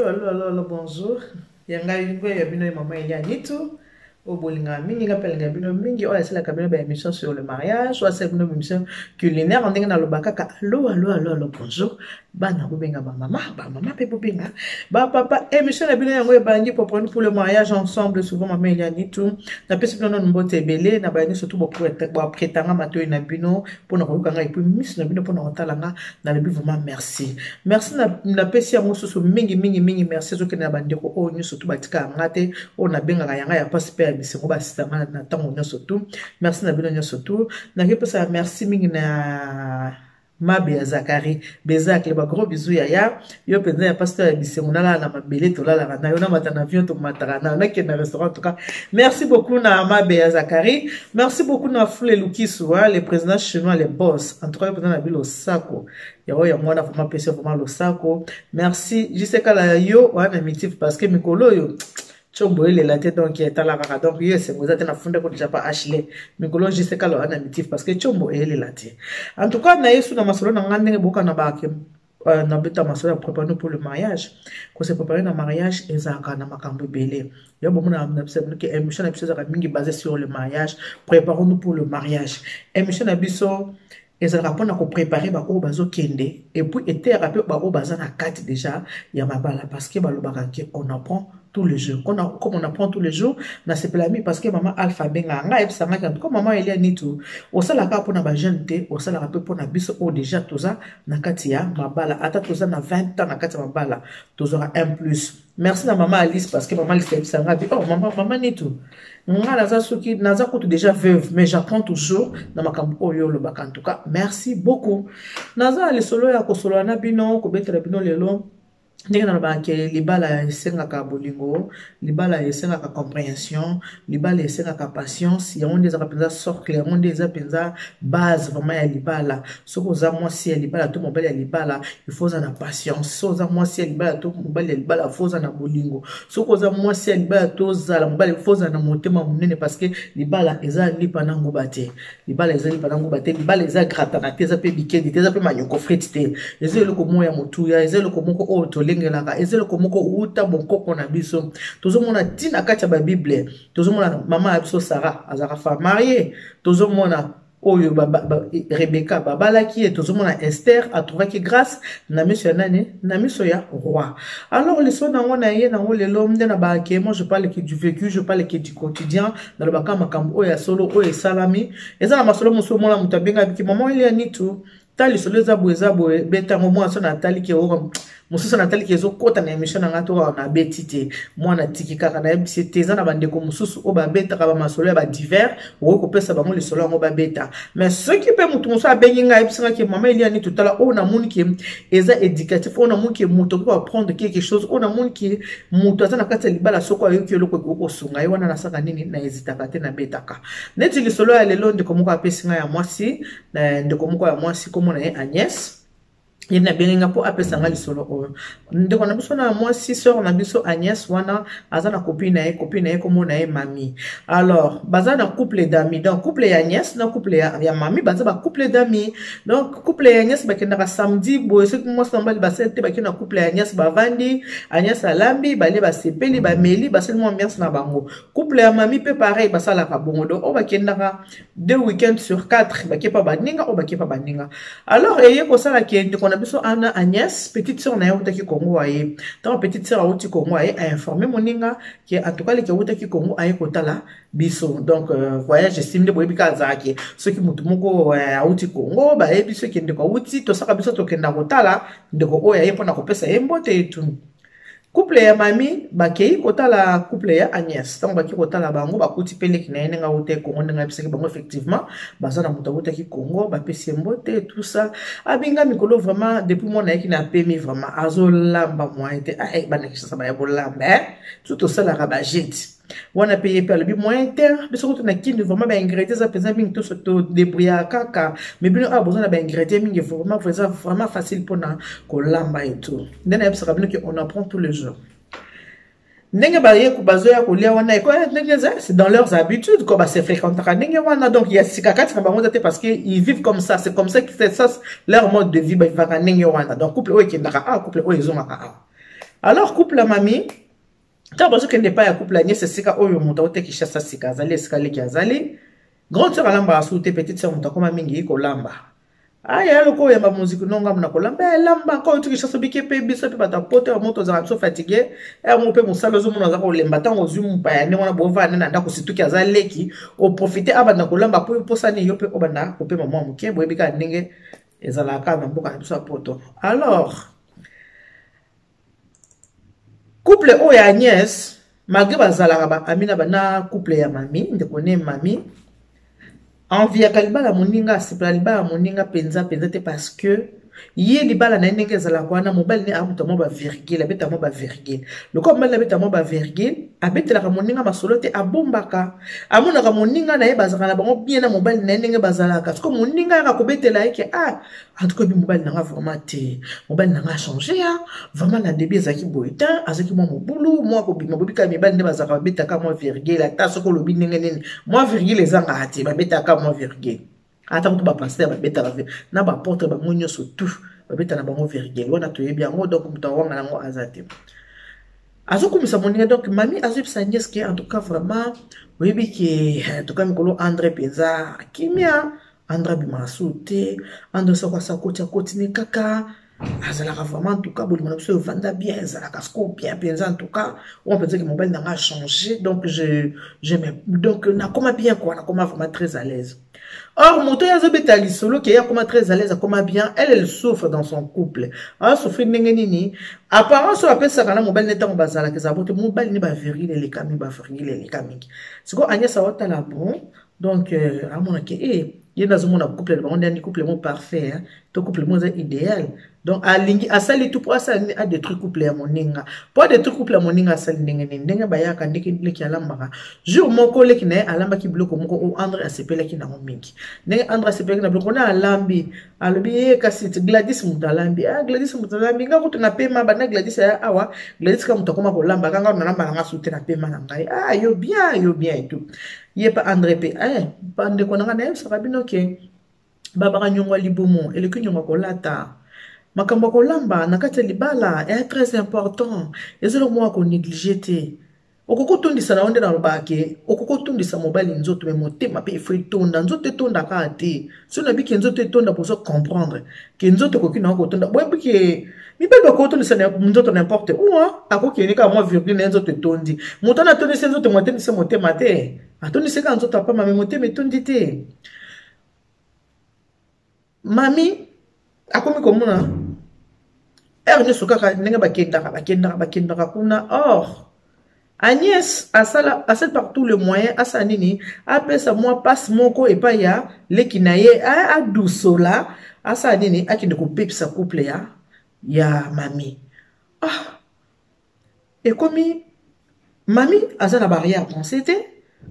Allô, bonjour. Yanga yungo ya bino maman Elia Nitu. Au bolinga mingi nga pelenga bino mingi oya sala kabino ba émission sur le mariage, soit c'est une émission culinaire on dinga na lobaka ka allô, bonjour. Bana bobenga ba maman pe bobenga. Ba papa émission na bino yango ya bandi pour prendre pour le mariage ensemble souvent maman Elia Nitu. Na pesi bino no mbote belé na bandi surtout bo prétanga mato na bino pour na kokanga et puis miss na bino pour na otalanga na le but vraiment merci. Merci na pesi ya mosusu mingi merci zo ke na bandi ko o nyu surtout batika ngate o na benga yanga ya passe bisengo basitanga na tango nyonso tu merci na bino nyonso tu na kepesa merci mingi na Mabe ya Zakari Bezak le ba gros bisous ya yo penza ya pasteur ya bisengo na la na mabele to la na yo na matana avion to matara na ke na restaurant en tout cas merci beaucoup na Mabe ya Zakari, merci beaucoup na Fule Lukisu le président chinois les boss en tout cas pendant la ville au Sako ya mwana vraiment pèse vraiment le Sako merci je sais que la yo wana mitif parce que mikolo yo chombo ele la tête donc est à la rara donc yes vous êtes na funda ko déjà pas Ashley mikolo je sais kala ana mitif parce que chombo ele la tête en tout cas na yesu na masolo na ngande boka na bake na beta masolo préparer pour le mariage ko se préparer na mariage ezaka na makambo belé ya bomo na absolument que émission na biso za mingi basé sur le mariage préparons-nous pour le mariage émission na biso ezalaka mpona ko préparer ba o bazo kende et puis était rappelé ba o baza na kati déjà ya mabala parce que balobaka que on apprend tous les jours. Comme on apprend tous les jours, na sepelami parce que maman Alpha benga nga ebsanga comme maman Elia Nitu. O sala ka pona ba jeune te, o sala ka pe pona biso o déjà toza na kati ya mabala ata toza na 20 ans na kati ya mabala. Tozora un plus. Merci na maman Alice parce que maman Alice ebsanga bi oh maman Nitu. Nga naza soki naza ko déjà veuve mais j'apprends toujours na makambo oyo lo baka en tout cas. Merci beaucoup. Naza le solo ya ko solo na bino ko betela bino lelo. Ndenge na banke libala esengaka bolingo, libala esengaka compréhension, libala esengaka patience, ya onde ezaka penza socle, ya onde eza penza base vraiment ya libala. Soko za mwasi ya libala to mobali ya libala, il faut za na patience. Soko za mwasi ya libala to mobali ya libala, il faut za na bolingo. Soko za mwasi ya libala to za la mobali, il faut za na motema munene parce que libala eza lipa na nguba te. Libala eza lipa na nguba te, libala eza grata na te, eza pe bikedi te, eza pe manyoko frite te. Eza eloko moya motuya, eza eloko moko o tole ezelo komoko uta bonkoko na biso tozomona tina kati ya ba bible tozomona mama ya biso Sarah azaka femme mariée tozomona oyo Rebecca babalaki et tozomona Esther atrouvaki grâce na miso ya nani na miso ya roi. Alors les sons nango na ye nango lelo mde na ba ke moi je parle que du vécu, je parle que du quotidien dans le baka makambo oyo ya solo oyo salami eza na masolo muso mona mutabenga biki maman Elia Nitu tali solo eza boye beta mo mwa so na tali ke o mususu natali kezo kota na émission na ngato na betite mwana tiki kaka na ebisi teza na bandeko mususu o ba beta ka ba masolo ya ba divers o ko pesa bango le solo ngo ba beta mais ce qui peut mutu muso abengi nga ebisi nga ke maman Elia Nitu tala o na muni ke eza éducatif o na muni ke mutu ko apprendre quelque chose o na muni ke mutu azana kata libala soko ayo ke loko ko sunga yo wana na saka nini na hésitaka te na betaka neti le solo ya lelo ndeko moko apesi nga ya mwasi na ndeko moko ya mwasi komo na Agnès. Il n'a bien rien pour appeler ça mal solo. Donc on a besoin de moi si sœur on a besoin Agnès wana azana copine comme on a mamie. Alors baza na couple d'amis donc couple ya Agnès na couple ya mamie baza ba couple d'amis donc couple ya Agnès ba kenda samedi boy ce que moi sambali ba sete ba kenda couple ya Agnès ba vandi Agnès alambi ba le ba sepeli ba meli ba seulement merci na bango couple ya mamie peut pareil ba sala ka bongo donc on ba kenda 2 week-ends sur 4 ba kepa ba ninga o ba kepa ba ninga alors eye ko sala ki biso ana Agnès petite sœur na yota ki Congo aye tant petite sœur auti Congo aye a informé moninga que en tout cas les ki yota ki Congo aye kotala biso donc voyage estime de boyebi ka zaki ceux qui mutu moko auti Congo ba e biso ki ndeko auti to saka biso to kenda kotala ndeko oya ye pona ko pesa embote etu couple ya mami bakei kotala couple ya Agnès tant baki kotala bango bakuti pele ki na yenga ote Congo nga biseki bango effectivement bazana muta ote ki Congo ba pesi mbote tout ça abinga mikolo vraiment depuis mon na ki na pemi vraiment azolamba moi était ay banekisa sa ba ya bolamba tout ça la rabajeti wana payer par le bi moyen terme biso ko na kindi vraiment ba ingrédients za pesa mingi to se to débrouiller kaka mais bino a besoin ba ingrédients mingi vraiment facile pour na ko lamba et tout ndena yebisa bino que on apprend tous les jours ndenge ba ye ko bazo ya ko lia wana ko ndenge za c'est dans leurs habitudes ko ba se fréquenter ndenge wana donc il y a sikakati na bango zate parce que ils vivent comme ça c'est comme ça que c'est ça leur mode de vie ba ndenge wana donc couple o ki ndaka couple o ezonga Alors couple la mamie tant parce que n'est pas un couple la nièce c'est ka oyo monta ote ki chassa sika azali sika leki azali grande sœur alamba asute petite sœur monta koma mingi ko lamba aya loko yamba musique nonga mona ko lamba lamba ko tu ki chassa bike pe biso pe bata pote wa moto za so fatigué e mo pe mosalo zo mona za ko lemba tango zum pa ya ne wana bova ne na ndako situki azali leki o profiter abana ko lamba po sani yo pe obana ko pe maman muke boyebi ka ndenge ezalaka na mboka na biso poto. Alors couple o ya Agnès malgré bazalaka ba amina bana couple ya mami ndekone mami envie kalibala moninga sipla libala moninga penza te parce que ye libala na ndenge ezalaka wana mobali ne amuta mo ba virgule abeta mo ba virgule loko mobali abeta mo ba virgule abetelaka moninga masolo te abombaka amonaka moninga na ye bazalaka na bango bien na mobali na ndenge bazalaka parce que moninga yaka kobetela yeke en tout cas bi mobali nanga vraiment te mobali nanga changé vraiment na début ezaki boyta azaki mo mobulu mo ko bima bobika mibali ne bazalaka betaka mo virgule ata soko lobi ndenge nini mo virgule ezanga ate babetaka mo virgule ata mutu ba pasteur ba beta na ba porte ba monyo surtout ba beta na bango virgule wana toyebi yango donc mutu wanga nango azate azokumisa moninga donc mami azobisa Agnès que en tout cas vraiment oyebi ki en tout cas mikolo André penza kimia André bimasute André soko sakoti akotini kaka azalaka vraiment en tout cas bolimo na biso vanda bien ezalaka sko bien penza en tout cas on peut dire que mon mobile n'a changé donc donc na koma bien quoi na koma vraiment très à l'aise. Or, moto ya zobeta lisolo qui est comme très à l'aise, comme bien, elle souffre dans son couple. Elle souffre nini. Apparemment, sur la personne kana mobile neta mo bazala ke zabote mobile ni ba viril les kami ba viril les kami. C'est quoi Agnès awata la bon. Donc amona ke yena zo mona couple ba on est un couple mo parfait hein. Ton couple mo idéal. Donc alingi asali tout pour asali a des trucs couple ya moninga. Pas des trucs couple ya moninga asali ndenge ba yaka ndeke ndeke ya lambaka. Jour moko leki na alamba ki bloko moko o André asepela ki na mingi. Ndenge André asepela ki na bloko na alambi. Alobi kasi Gladys mutalambi. Gladys mutalambi nga kutu na pema bana Gladys ya awa. Gladys ka mutakoma ko lamba kanga na lamba nga sute na pema na ngai. Yo bien et tout. Yé pas André pe. Bande ko nga na saka bino ke baba nyongwa libomo ele ki nyongwa ko lata. Makambo ko lamba na kati libala est très important. Ezelo mo ko négliger te. Okoko tondisa na onde na lobake, okoko tondisa mobali nzoto me motema pe ifo tonda nzoto tonda ka te. So na biki nzoto tonda pour se comprendre que nzoto ko kina ko tonda. Bo biki mi pe ko tondisa na nzoto n'importe où akoki ni ka mo virgule na nzoto tondi. Motana tondisa nzoto motema motema te. Atondisa ka nzoto pa mame motema tondi te. Mami akomi komona erne sukaka nenga bakendaka kuna. Or Agnès a par tous les moyens à sa nini après ça moi passe moko et pas ya lekinaye a dousola à sa nini a qui de couper sa couple ya mami et comme mami a ça la barrière pensée te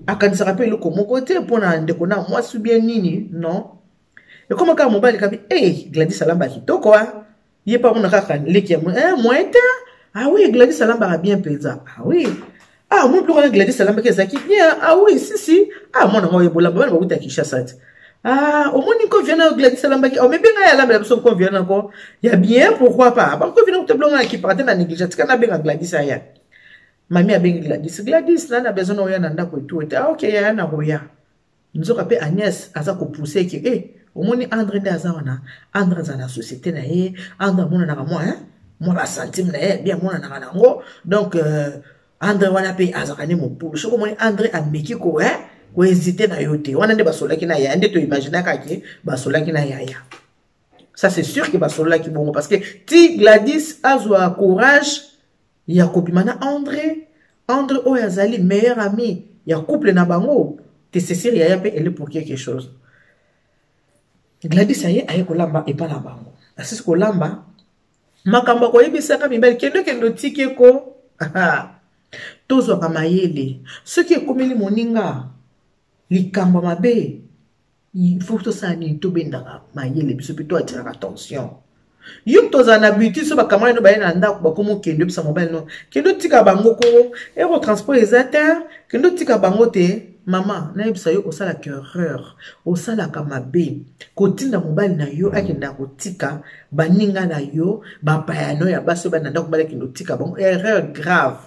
a quand ça rappelle le comme côté pour na ndekona moi sou bien nini non et comme ka mobile kabi Gladys Salamba kitoko yé pas mon kaka leki moi était oui Gladys Salamba a bien pesé oui mon plus grand Gladys Salamba qui est bien oui si mon non yebola ba ba uta Kinshasa au moins niko vient Gladys Salamba qui mais bien ya la personne qu'on vient encore il y a bien pourquoi pas ba ko vient te blonga qui partait na négligence kana bien Gladys aya mami a bien Gladys na besoin oya na ndako itu OK ya na roya nzoka pe Agnès aza ko pousser ki au moins André ndazawana André za na société na ye André mona na moi moi ba centime na ye bien mona na ngo donc André wana pe azakane mo pour soko moni André ameki ko ko hésiter na yote wana nde basola ki na ya nde to imaginer ka ki basola ki na ya ça c'est sûr que basola ki bongo parce que ti Gladys azwa courage ya kopimana André o yazali meilleur ami ya couple na bango te Cécile ya pe elle pour quelque chose Gladys aye ko lamba e pa na bango asisi ko lamba makambo ko yebisaka mibali kendo tike ko tozo ka mayele ce qui est comme li moninga likambo mabe il faut que ça ni to benda mayele biso plutôt attirer attention Yo toza na habitude so ba kamera no ba na ndako ba komo kendo bisa mobile no. Kendo tika bango ko e ko transport exacteur, kendo tika bango te mama na yebisa yo osala erreur, osala kamabe. Kotinda mobile na yo akenda kotika baninga na yo ba payano ya baso ba na ndako ba kendo tika bango erreur grave.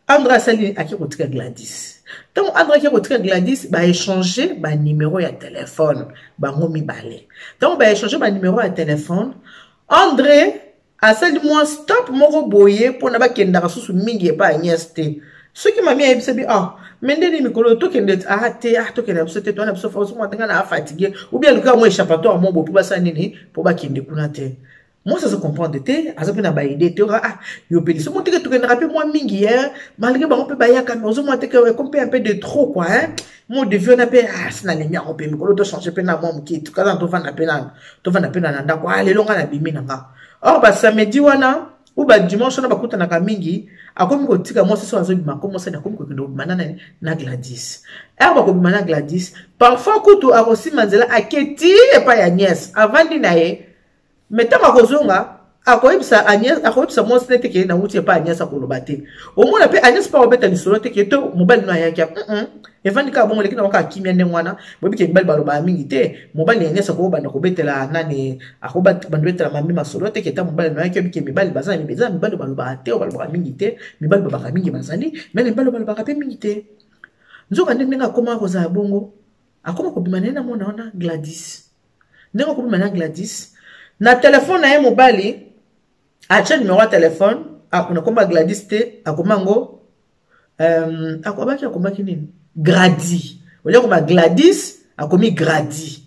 Andra sali aki kotika Gladys. Donc, André qui a Gladys va échanger ba numéro de téléphone. Bango mibale. Donc, va échanger ba numéro de téléphone. André a sali moi stop moko boye pour na ba kenda kasusu mingi pa Agnès te. Ce qui m'a mis à dire ah, mais ndeni mikolo to kende to kende so te to na so fa mo tenga na fatigué ou bien le cas moi échappatoire mo bo pour ba sa nini pour ba kende kuna te. Moi, ça se comprend de te, à ce point, à idée, tu auras, ah, yo pédé, ce monté que tu connais rapide, moi, mingi, hein, malgré, bah, on peut bailler à caméra, on monté que, qu'on peut un peu de trop, quoi, hein, moi, de vieux, on a peu, ah, c'est n'a les miens, on peut, mais qu'on doit changer, peu, n'a, moi, qui, tout cas, on va n'a peu, n'a, quoi, les longs, n'a, bimi, n'a, or, bah, samedi, wana, ou, bah, dimanche, on a, bah, kouta, n'a, mingi, à comme, qu'on tika, moi, c'est sur un zone, ma, comment ça, n'a, comme, qu'on na Gladys. Er, bah, comme, na Gladys, parfois, koutou, a aussi, manzela, a keti, et pas, Agnès, avant, d'inaye, mais tant que akoyebisa Agnès akoyebisa moi c'était que na wuti pas Agnès akolobate au moins pe Agnès pas obeta ni solo te que to mobile no ya kia evandika bongo lekina waka kimia ne mwana bobi ke mobile baloba mingi te mobile Agnès ko banda ko betela nani akoba banda betela mami masolo te que ta mobile no ya kia bi mibale baza mi beza mibale baloba te o baloba mingi te mibale baloba mingi bazali mais mibale baloba pe mingi te nzoka ndinga koma ko za bongo akoma ko bimana na mona ona Gladys ndenge ko bimana Gladys na téléphone na ye mobali acha numéro de téléphone akuna komba Gladys te akomango akobaki akomaki nini Grady olia komba Gladys akomi Grady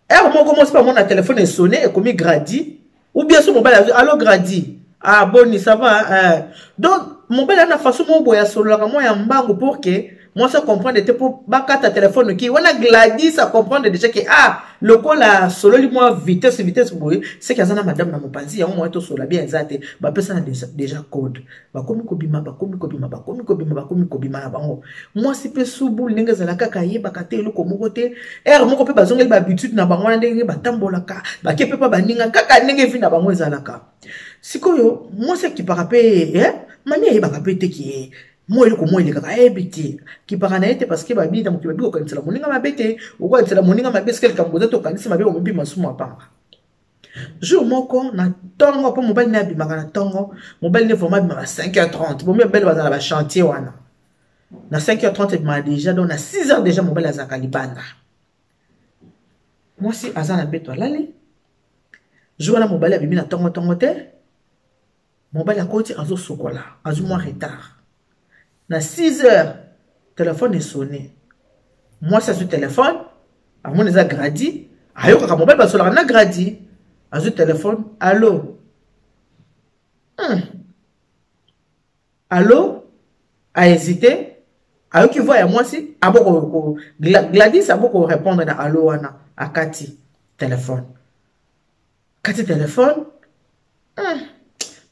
comment commence par mon téléphone est sonné et komi Grady ou bien son mobile allo Grady ah boni ça va donc mobile na façon mo boya solo la mo ya mbango pour que moi ça comprendre était pour bakata téléphone qui on a Gladys ça comprendre déjà que ah le col la solo li moi vitesse boy c'est que ça madame na mopanzi ya moi to solo bien exact ba personne déjà code ba komi kobima na bango moi si pe subu ndenge za la kaka yeba kate lo ko mokote moko pe bazongeli ba habitude na bango ndenge batambola ka ba kepe pa baninga kaka ndenge vi na bango ezalaka sikoyo moi c'est qui parape mami yeba kapete ki moi il kaka ebiti ki parana ete parce que babi ta mokiba biko kantsela moninga mabete ou quoi kantsela moninga mabese kel kamboza to kanisi mabe omobi masumu apanga jour moko na tongo po mobile na bimaka na tongo mobile ne vraiment bimaka 5h30 bon mobile bazala ba chantier wana na 5h30 bimaka déjà donc na 6h déjà mobile azaka libanda moi si azana beto lali jour na mobile abimi na tongo te mobile akoti azo sokola azu moins retard. Na 6h, téléphone est sonné. Moi, c'est ce téléphone. À mon eza Grady. Ayo kaka mobile basola na Grady. À ce téléphone. Allô. Allô. A hésité. Ayo qui voit à moi si. Aboko Gladys aboko répondre na allô wana. A Kati. Téléphone. Kati téléphone.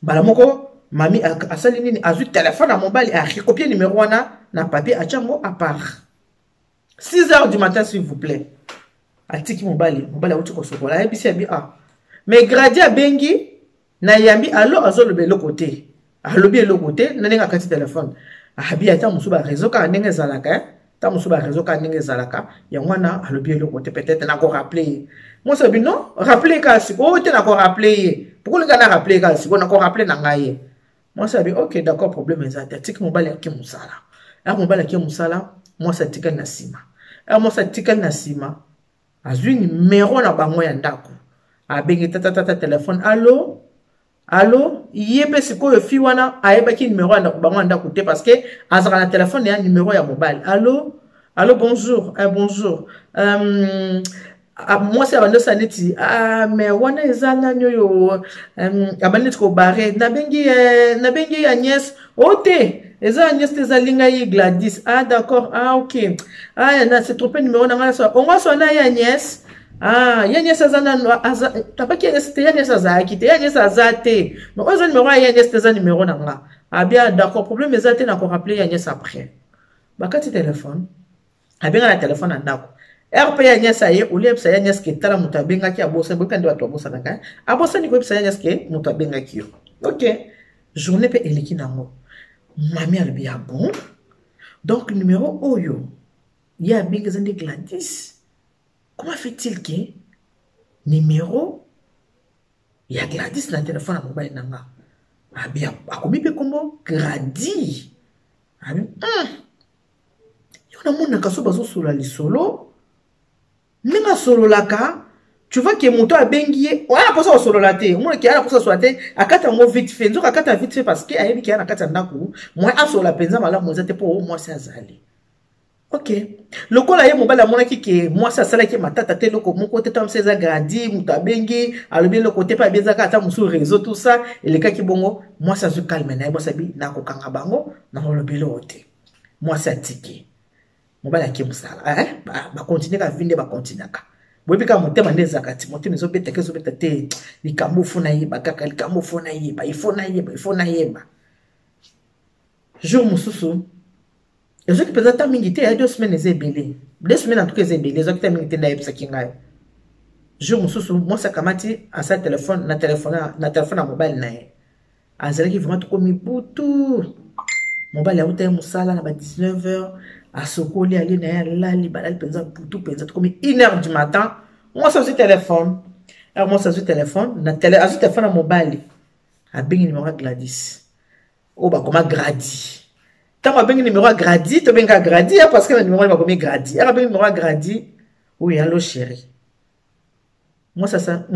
Balamoko. Mami a sali nini a vu téléphone à mobile a recopié numéro na papier a tchango à part 6h du matin s'il vous plaît a tiki mobile a uti ko sokola et puis c'est bien ah mais Grady a bengi na yambi allo azolo be le côté a lobi le côté na nenga kati téléphone a bi ata musuba réseau ka ndenge zalaka ta musuba réseau ka ndenge zalaka ya mwana a lobi le côté peut-être na ko rappeler moi ça bi non rappeler ka siko te na ko rappeler pourquoi le gars na rappeler ka siko na ko rappeler na ngaye. Moi, ça veut dire, ok, d'accord, problème est ça. Tika mobile qui musala. Mobile qui musala, moi, ça tika nasima. Moi, ça tika nasima. Azu numéro na bango ya ndako. Abengi tata téléphone. Allô? Allô? Yebe siko yo fi wana ayeba ki numéro na bango ndako te parce que azara na téléphone ya numéro ya mobile. Allô? Allô, bonjour. Bonjour. Moi c'est abando saneti mais wana ezana nyoyo abaneti ko bare na bengi Agnès ote eza Agnès tezalinga yi Gladys d'accord ok na c'est trompé numéro na ngana so on va sona ya Agnès Agnès azana tapa ki Agnès te Agnès azaki te Agnès azate mais ozo numéro ya Agnès teza numéro na nga bien d'accord problème ezate na ko rappeler Agnès après bakati téléphone abenga na téléphone ndako RP ya nyasa ye ou liep sa ya nyasa ke tala muta benga ki abosa bo kande watu abosa nanga abosa ni ko sa ya nyasa ke muta benga ki yo. OK, journée pe eliki nango mami albi ya bon. Donc numéro oyo ya benga zande Gladys. Comment fait-il que numéro ya Gladys na téléphone na mobile nanga abia akomi pe kombo Gradi abi yo na mona kaso bazo solo lisolo Nenga solo laka, tu vois que mon toit a bengié. Ouais, après ça, solo laté. Moi, qui a pour ça soit laté, à quatre mots vite fait. Nous, à quatre vite fait parce qu'il y a qui a quatre naku. Moi, à solo la penza, malheur, moi, c'était pour moi, c'est azali. OK. Le col a mon bal à mon qui moi, ça, ça, qui m'a tata, le mon côté, tam, c'est agradi, mouta bengi, à le bien le côté, pas bien, zaka, mon sous réseau, tout ça. Et les cas qui bongo, moi, ça se calme, n'a pas sabi, n'a qu'au kangabango, n'a pas le bilote. Moi, c'est ticket. Mobala ki musala ba continuer ka vinde ba continuer ka bobi ka motema ndezaka ti motema zo beta kezo beta te likambo fona yeba kaka likambo fona yeba ifona yeba jour mususu ezo ki peza ta mingi te ya 2 semaines ezebele 2 semaines en tout cas ezebele ezo ki ta mingi te na yebisa kinga jour mususu moi ça kamati à sa téléphone na téléphone mobile na ye azali ki vraiment ko mi butu mobile ya uta musala na ba 19h à Sokoli, aller na la libéral penza tout penza comme 1h du matin. Moi ça sur téléphone. Alors moi ça sur téléphone, na téléphone mobile. A bengi numéro Gladys. Oh ba comment Gradi. Tant ba bengi numéro Gradi, to benga Gradi parce que le numéro va comme Gradi. Alors bengi numéro Gradi. Oui, allô chérie. Moi ça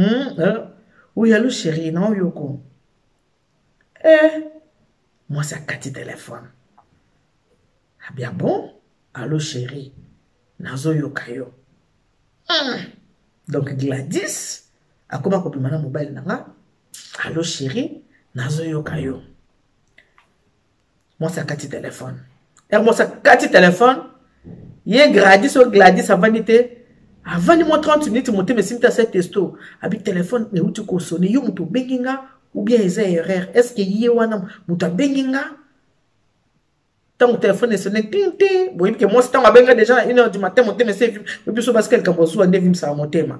oui, allô chérie, non yoko. Moi ça cati téléphone. Ah bien bon? Allô chérie, nazo yokayo. Donc Gladys, a comment copie mana mobile nanga? Allô chérie, nazo yokayo. Moi ça cati téléphone. Et moi ça cati téléphone. Yé Gladys ou Gladys avant n'était. Avant de moi 30 minutes monter mais si tu as cette testo, avec téléphone mais où tu consonnes yo muto benginga ou bien les erreurs. Est-ce que yé wana muto benginga? Tant que téléphone est sonné, ting ting. Vous voyez que moi, c'est tant que déjà à 1h du matin, mon thème, c'est et puis, parce qu'elle commence à nevim ça, mon thème.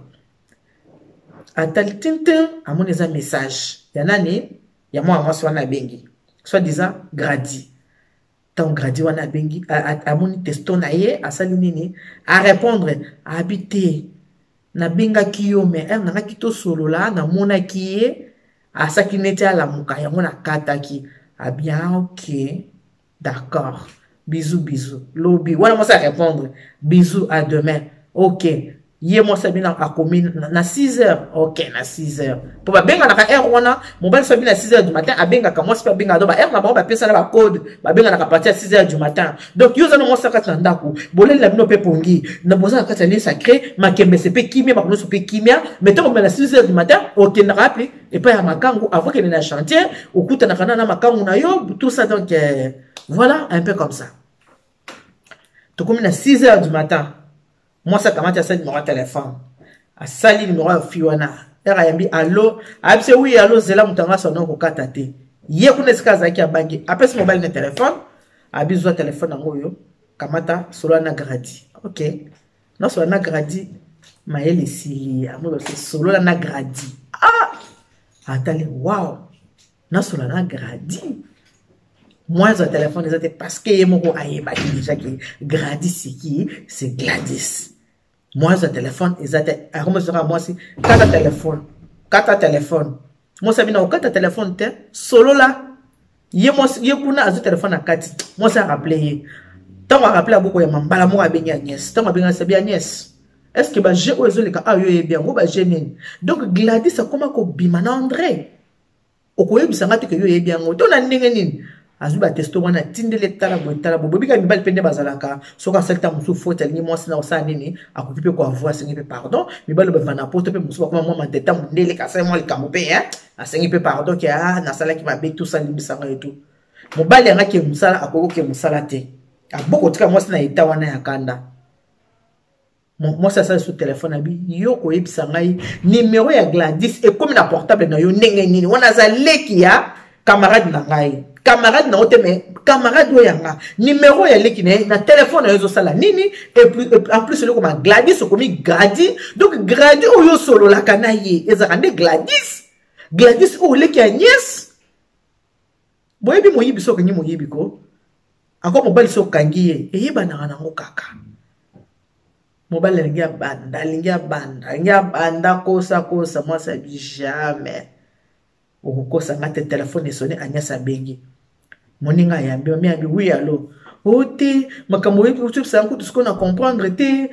À tel ting ting, à mon message. Il y en a né, il y a moi, soit na bengi. Soit disant, Gradi. Tant Gradi, wana bengi, à mon testo na ye, à salinini, à répondre, à habiter. Na benga kiyo, mais elle n'a quitté solo là, na mona kiye, à sa qui n'était à la mouka, ya mona kataki. Ah bien, ok. D'accord. Bisous, bisous. Lobby. Voilà, moi, ça répondre. Bisous, à demain. Ok. Yé, moi, ça vient à commune. Na 6h. Ok, na 6h. Pour ba benga na ka heure wana, mobile ça vient à 6h du matin, a benga ka moi c'est pas benga do ba heure na ba pesa na ba code, ba benga na ka partir à 6h du matin. Donc yo za no mo ça ka ndako. Bolel la bino pe pongi. Na boza ka tani sacré, ma kembe c'est pe kimia, ba kono so pe kimia, mettons comme à 6h du matin, ok na rappelé et pas à makangu avant qu'il na chantier, au kuta na kana na makangu na yo, tout ça donc voilà, un peu comme ça. Tu comme à 6h du matin. Moi, ça commence à ça numéro de téléphone. À ça, le numéro de Fiona. Elle a allô. Elle dit oui, allô, c'est là où tu as son nom au Katate. Hier, on est ce cas qui a bangé. Après ce mobile de téléphone, elle a besoin de téléphone en haut. Kamata, solo na gradi. Ok. Non, solo na gradi. Maël ici. C'est solo na gradi. Ah! Attendez, waouh. Non, solo na gradi. Moi, sur le téléphone, c'était parce que je me déjà que Gradi, c'est qui? C'est Gladys. Moi, sur le téléphone, ils étaient, moi, c'est 4 téléphones. 4 téléphones. Moi, ça vient au 4 téléphones, solo là. Yé, moi, yé, kuna, à ce téléphone à 4. Moi, ça rappelé. Tant qu'on rappelé à beaucoup, il y a un balamou à Béni Agnès. Tant qu'on a bien Agnès. Est-ce que, j'ai osé les cas, ah, yo, bien, ou, j'ai né. Donc, Gladys, ça comment qu'on bimana André? Au coin, il s'en a que yo, bien, ou, ton an, azuba testo wana tindele tala bobi ka mibali pende bazalaka soka salta musu faute ni moi sina osa nini akupipe kwa voix sengi pe pardon mibali ba vana poto pe musu kwa moi mandeta mundele ka sa moi le kamope hein asengi pe pardon ki na sala ki mabe tout ça libisanga et tout mobali nga ke musala akoko ke musala te aboko tika moi sina eta wana ya kanda moi ça sur téléphone abi yo ko ebisanga numéro ya Gladys et comme na portable na yo ndenge nini wana za leki ya camarade na ngai camarade na ote mais camarade oyanga numéro ya leki na téléphone na sala nini et plus en plus le comme Gladys comme Grady donc Grady oyo solo la kanaye ezaka nde Gladys o leki Agnès boyebi moyibi so kanyi moyibi ko ako mobali so kangi ye eyeba na nango kaka mobali lingia banda kosa moi ça dit jamais okokosa ngate téléphone sonné Agnès abengi moninga yambi oui allo ote makambo yebi utu sa nkutu sikona comprendre te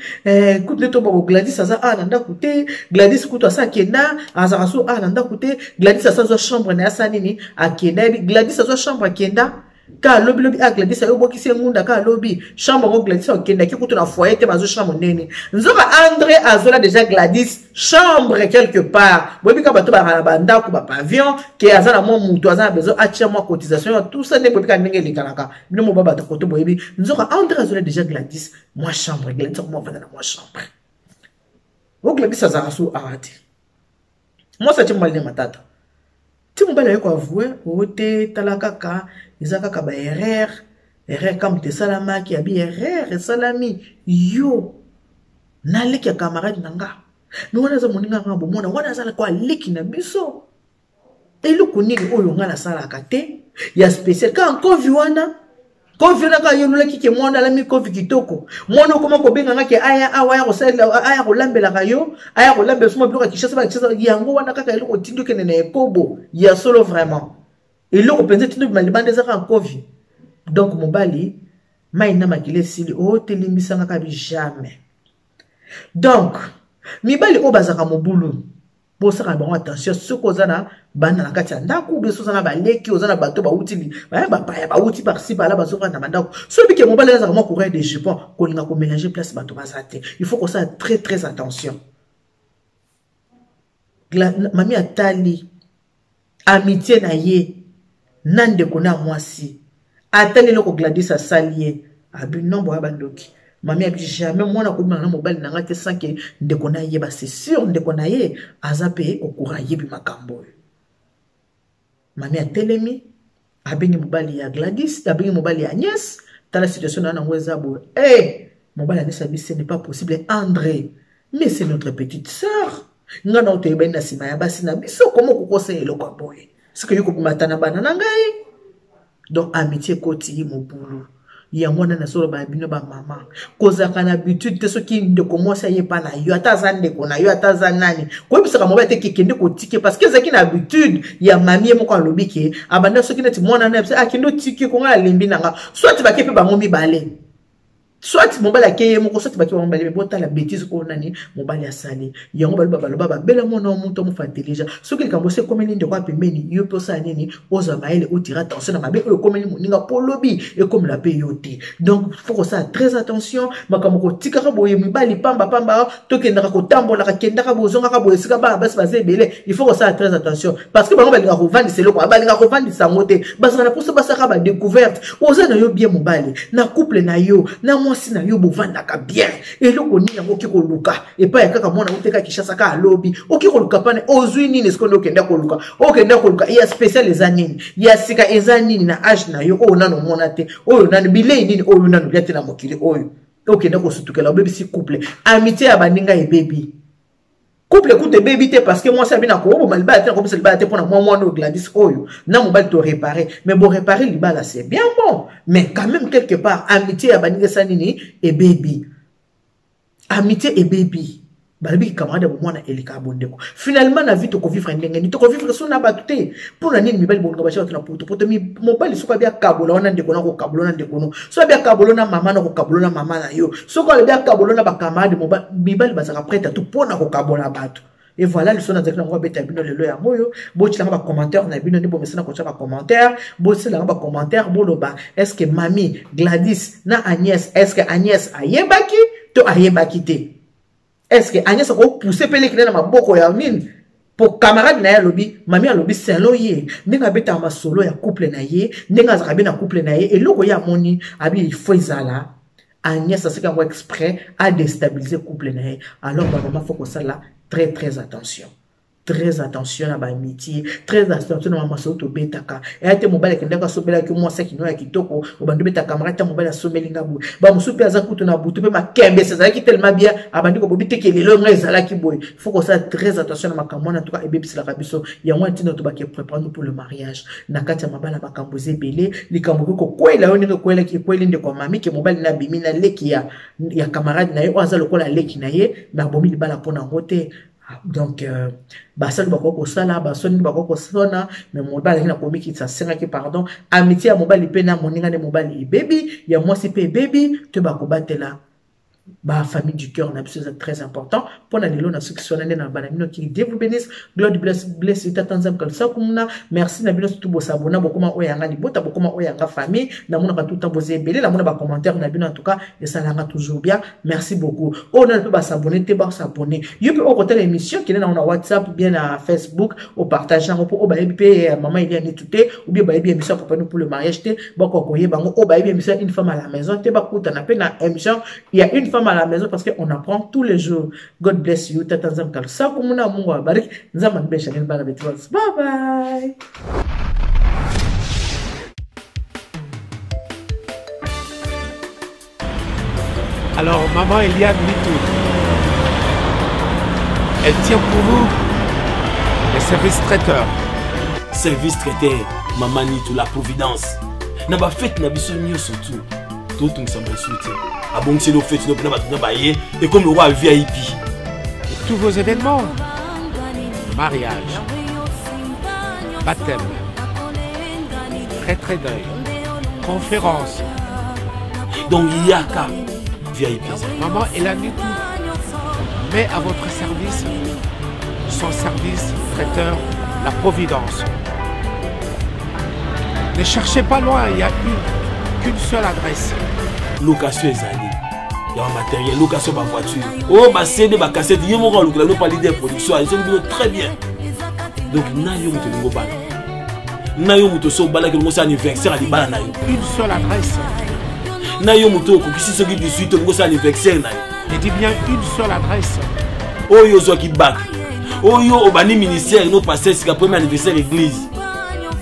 kutu neto ba Gladys asa nanda kute Gladys kutu asa kenda asa so nanda kute Gladys asa zo chambre na asa nini akenda Gladys asa chambre akenda ka lobi Gladys ayo bokisi ngunda ka lobi chambre ngo Gladys akenda ki kutu na foyer te bazo chambre nene nzoka André azola déjà Gladys chambre quelque part bobi ka bato ba banda ku ba pavillon ke azana mo mutu azana bezo atia mo cotisation tout ça ne bobi ka ndenge likalaka bino mo baba to koto bobi nzoka André azola déjà Gladys moi chambre Gladys mo vana na moi chambre o Gladys azara so arati moi ça timba le matata timba le ko avouer ote talaka ka izaka ka ba erreur comme te salama ki abi erreur salami yo na leki ya camarade nanga no wana za moninga ngabo mona wana za kwa leki na biso eluku nini oyo nga na sala kate ya spécial ka kovi wana ka yonula kike mwana la mi kovi kitoko mwana koma ko benga ngake aya awa ya kosala aya ko lambela kayo aya ko lambela suma bloka kishasa ba kishasa yango wana kaka eluku tindo kene na ekobo ya solo vraiment eluku penze tindo malibande za ka kovi donc mobali maina makile sili o telimbisa ngaka bi jamais. Donc, mibali o bazaka mobulu. Bo saka bango attention soko zana bana na kati ya ndako beso zana baleki ozana bato ba utili ba paya ba uti par ci ba la bazoka na bandako. So bike mobali zaka mo courir des jupons ko linga ko mélanger place bato bazate. Il faut qu'on soit très attention. Mami atali amitié na ye nande kona mwasi. Atali loko Gladys asalié abi nombo ya bandoki. Mami abi jamais mwana ko na mobali na ngate sanke ndeko na ye ba c'est sûr ndeko na ye azape okura yebi makambo. Mami atelemi abengi mobali ya Gladys abengi mobali ya Agnès tala situation na ngweza bo mobali Agnès abi ce n'est pas possible André mais c'est notre petite sœur ngana oto yeba na sima ya basi na biso comment kokosa eloko boye ce que yoko matana bana na ngai donc amitié koti mobulu ya mwana na solo ba bino ba mama kozaka na habitude te soki ndeko mwasi ye pa na yo ataza ndeko na yo ataza nani ko bisaka mobali te kende ko tike parce que zaki na habitude ya mami moko alobi ke abanda soki neti mwana na akendo tike ko ngala lembi nanga soit ba kepe ba ngomi bale soit mobali akeye moko soit ba kepe mobali be bota la bêtise ko nani mobali asali yango baloba baloba bela mona omuntu omufa intelligent soki likambo se komeni ndeko apembeni yo posa nini oza maele otira attention na mabe oyo komeni moninga polobi e comme la pe yote donc faut que ça très attention makambo ko tikaka boye mibali pamba tokendaka ko tambola ka kendaka bozonga ka boye sika ba basi bazebele il faut que ça très attention parce que bango balinga ko vandi c'est loko balinga ko vandi sangote basa na poso basa ka ba découverte oza na yo bien mobali na couple na yo na mwasi na yo bovandaka bien eloko nini yango ki koluka epa ya kaka mwana uteka kishasa ka alobi oki koluka pane ozwi nini sikondo okenda koluka ya spécial eza nini ya sika eza nini na age na yo oyo nano mona te oyo nano bilei nini oyo nano bia te na mokili oyo okenda kosutukela obebisi couple amitié ya baninga ebebi couple écoute baby te parce que moi ça bien ko bo malba te ko bisa libala te pona moi no Gladys oyo na mobali to réparer mais bon réparer libala c'est bien bon mais quand même quelque part amitié ya baninga sanini et baby amitié et baby balibi camarade bo mwana elika bondeko finalement na vie to ko vivre ndenge ni to ko vivre so na batute pour na nini mibali bonga bacha na poto mi mobali so bia kabola wana ndeko na ko kabola na ndeko no so bia kabola na mama na ko kabola na mama na yo so ko bia kabola na ba camarade mibali bazaka prête tout pour na ko kabola bato et voilà le son na zakina ngo beta bino lelo ya moyo bo tila ba commentaire na bino ni bo mesana ko tsa ba commentaire bo tila ba commentaire bo loba est-ce que mami Gladys na Agnès est-ce que Agnès ayebaki to ayebaki te. Est-ce que Agnès a poussé pelé qui n'a pas beaucoup ya mine pour camarade na ya lobby mami a lobby c'est loyer n'enga beta ma solo ya couple na ye n'enga zakabe na couple na ye et loko ya moni abi il faut izala Agnès a ce qu'on exprès à déstabiliser couple na ye alors maman faut que ça là très attention très attention à amitié, très attention à ma soto betaka. Et à tes mobile qui n'est pas sobela que moi, c'est qui nous a kitoko, au bandu beta camarade, ta mobile à somelinga bou. Ba moussou pia zakuto na boutou, ma kembe, c'est ça qui tellement bien, à bandu ko bobite qui est le long, et ça là qui boy. Faut qu'on soit très attention à ma camona, en tout cas, et bébé, c'est la rabisso. Il y a moins de notre bac qui prépare nous pour le mariage. Nakata mabala la bakamboze belé, les kamboku ko quoi la on est quoi la qui quoi l'inde comme mamie, qui mobile na bimina le qui ya camarade na yo, oza le quoi la le qui na ye, na bomi le bala pour na rote. Donc, basal bakoko sala, basoni bakoko sona, mais mobile na komi qui ça sera qui pardon, amitié à mobile pena moninga de mobile baby, il y a moi c'est baby, te bakobate là. Bah, famille du cœur, on a besoin de très important. Pour la délo, on a ceux qui sont dans la banane, qui Dieu vous bénisse. Gloire du bless, it attend comme ça, comme ça. Merci, Nabino, tout beau sabona, beaucoup moins oyanga, libota, beaucoup moins oyanga famille. N'a mon pas tout le temps posé belé, la mon pas commentaire, Nabino, en tout cas, et ça l'a toujours bien. Merci beaucoup. On a pas s'abonner, t'es pas s'abonner. You peux au côté l'émission, qui est dans WhatsApp, bien à Facebook, au partageant, au baby, maman, il y a une étude, ou bien baby, émission pour nous pour le mariage, t'es, bon, kokoye, bango, au baby, émission, une femme à la maison, t'es pas coûte, on a peine à émission, il y a une femme à la maison parce qu'on apprend tous les jours. God bless you. Tata Nzamkal. Ça, comme on a mon barik. Nzaman Béchanel Barabetwas. Bye bye. Alors, maman Eliane Nitou, elle tient pour vous les services traiteurs. Service traiteur, maman Nitou, la providence. N'a pas fait n'a pas surtout. Tout le monde s'en soutient. Ah bon, c'est le fait de ne pas et comme le roi VIP. Tous vos événements, mariage, baptême, retrait d'œil, conférence. Donc il y a qu'à VIP. Maman Eliane Nitou met à votre service son service traiteur, la providence. Ne cherchez pas loin, il y a qu'une seule adresse. Location ezali. Il y a un matériel, location de voiture. Oh, bah c'est des cassettes. Il y a mon rôle, nous parlons des productions. Ils sont très bien. Donc, nayo muto ngo bala. Nayo muto so bala que nous anniversaire à libala nayo. Une seule adresse. Nayo muto ko kisi soki 18 nous anniversaire nayo. Je dis bien une seule adresse. Oyo zo ki bak. Oyo obani ministère no passer c'est le premier anniversaire l'église.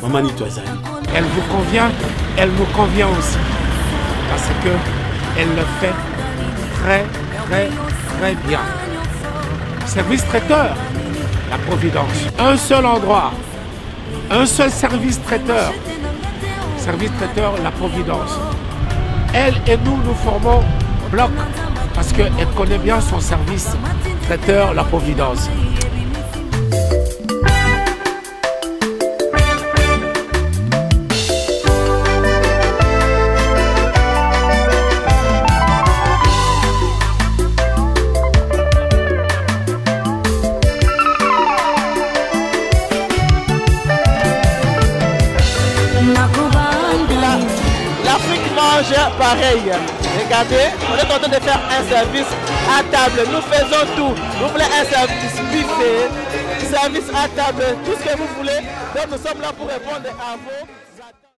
Maman ni toi ezali. Elle vous convient, elle nous convient aussi. Parce que elle le fait très bien. Service traiteur, la providence. Un seul endroit, un seul service traiteur. Service traiteur, la providence. Elle et nous, nous formons bloc parce qu'elle connaît bien son service traiteur, la providence. Pareil, regardez, on est en train de faire un service à table. Nous faisons tout. Vous voulez un service buffet, service à table, tout ce que vous voulez. Donc nous sommes là pour répondre à vos